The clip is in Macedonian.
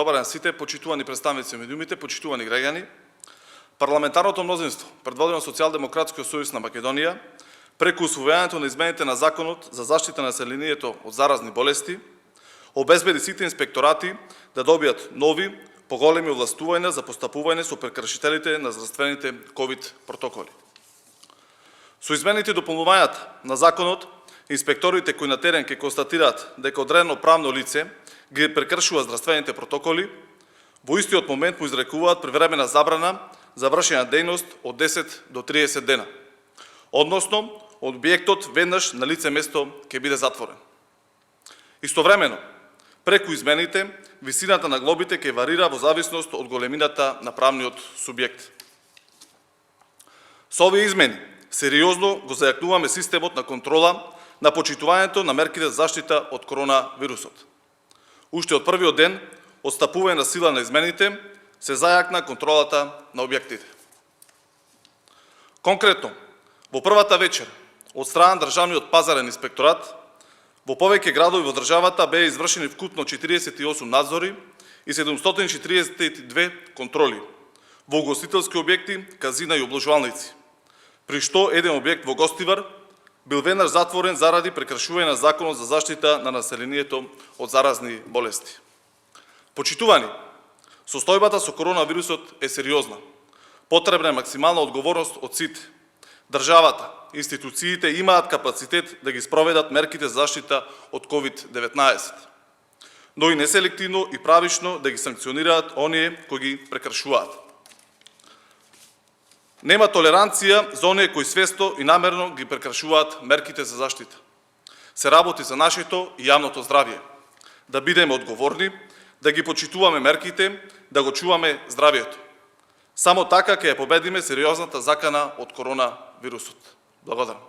Добар ден сите, почитувани представници на медиумите, почитувани граѓани. Парламентарното мнозинство, предводено Социјалдемократскиот сојуз на Македонија, преку усвојувањето на измените на Законот за заштита на населението од заразни болести, обезбеди сите инспекторати да добијат нови, поголеми овластувања за постапување со прекршителите на здравствените ковид протоколи. Со измените и дополнувањата на Законот, инспекторите кои на терен ќе констатираат дека одредено правно лице ги прекршува здравствените протоколи, во истиот момент му изрекуваат привремена забрана за вршење дејност од 10 до 30 дена. Односно, објектот веднаш на лице место ќе биде затворен. Истовремено, преку измените, висината на глобите ќе варира во зависност од големината на правниот субјект. Со овие измени, сериозно го зајакнуваме системот на контрола на почитувањето на мерките за заштита од коронавирусот. Уште од првиот ден, од стапување на сила на измените, се зајакна контролата на објектите. Конкретно, во првата вечер, од страна на Државниот пазарен инспекторат, во повеќе градови во државата беа извршени вкупно 48 надзори и 742 контроли во угостителски објекти, казина и обложувалници, при што еден објект во Гостивар бил веднаш затворен заради прекршување на Законот за заштита на населението од заразни болести. Почитувани, состојбата со коронавирусот е сериозна. Потребна е максимална одговорност од сите. Државата, институциите имаат капацитет да ги спроведат мерките за заштита од COVID-19, но и неселективно и правично да ги санкционираат оние кои ги прекршуваат. Нема толеранција за оние кои свесно и намерно ги прекршуваат мерките за заштита. Се работи за нашето и јавното здравје. Да бидеме одговорни, да ги почитуваме мерките, да го чуваме здравјето. Само така ќе ја победиме сериозната закана од коронавирусот. Благодарам.